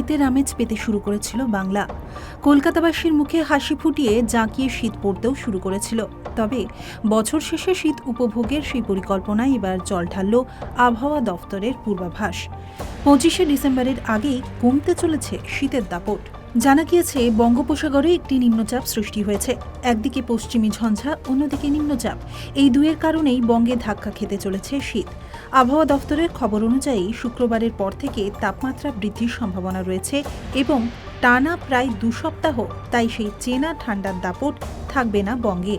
শীতের আমেজ পেতে শুরু করেছিল বাংলা। কলকাতাবাসীর মুখে হাসি ফুটিয়ে জাঁকিয়ে শীত পড়তেও শুরু করেছিল। তবে বছর শেষে শীত উপভোগের সেই পরিকল্পনায় এবার জল ঢালল আবহাওয়া দফতরের পূর্বাভাস। 25শে ডিসেম্বরের আগেই কমতে চলেছে শীতের দাপট। জানা গিয়েছে, বঙ্গোপসাগরে একটি নিম্নচাপ সৃষ্টি হয়েছে। একদিকে পশ্চিমী ঝঞ্ঝা, অন্যদিকে নিম্নচাপ। এই দুয়ের কারণেই বঙ্গে ধাক্কা খেতে চলেছে শীত। আবহাওয়া দফতরের খবর অনুযায়ী শুক্রবারের পর থেকে তাপমাত্রা বৃদ্ধির সম্ভাবনা রয়েছে এবং টানা প্রায় 2 সপ্তাহ তাই সেই চেনা ঠান্ডার দাপট থাকবে না বঙ্গে।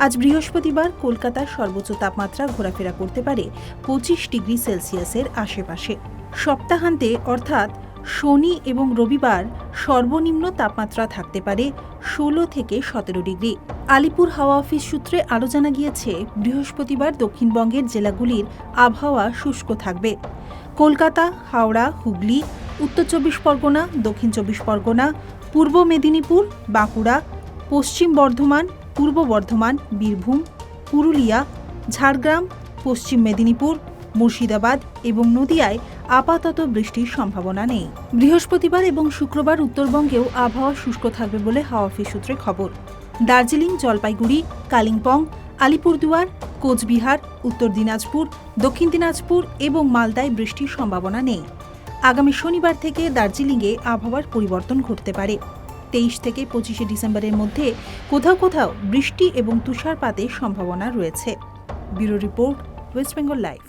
আজ বৃহস্পতিবার কলকাতার সর্বোচ্চ তাপমাত্রা ঘোরাফেরা করতে পারে 25 ডিগ্রি সেলসিয়াসের আশেপাশে। সপ্তাহান্তে অর্থাৎ শনি এবং রবিবার সর্বনিম্ন তাপমাত্রা থাকতে পারে 16 থেকে 17 ডিগ্রি। আলিপুর হাওয়া অফিস সূত্রে আরও জানা গিয়েছে, বৃহস্পতিবার দক্ষিণবঙ্গের জেলাগুলির আবহাওয়া শুষ্ক থাকবে। কলকাতা, হাওড়া, হুগলি, উত্তর 24 পরগনা, দক্ষিণ 24 পরগনা, পূর্ব মেদিনীপুর, বাঁকুড়া, পশ্চিম বর্ধমান, পূর্ব বর্ধমান, বীরভূম, পুরুলিয়া, ঝাড়গ্রাম, পশ্চিম মেদিনীপুর, মুর্শিদাবাদ এবং নদিয়ায় আপাতত বৃষ্টির সম্ভাবনা নেই। বৃহস্পতিবার এবং শুক্রবার উত্তরবঙ্গেও আবহাওয়া শুষ্ক থাকবে বলে হাওয়া অফিস সূত্রে খবর। দার্জিলিং, জলপাইগুড়ি, কালিম্পং, আলিপুরদুয়ার, কোচবিহার, উত্তর দিনাজপুর, দক্ষিণ দিনাজপুর এবং মালদায় বৃষ্টির সম্ভাবনা নেই। আগামী শনিবার থেকে দার্জিলিংয়ে আবহাওয়ার পরিবর্তন ঘটতে পারে। 23 থেকে 25শে ডিসেম্বরের মধ্যে কোথাও কোথাও বৃষ্টি এবং তুষারপাতের সম্ভাবনা রয়েছে। Bureau report, West Bengal live.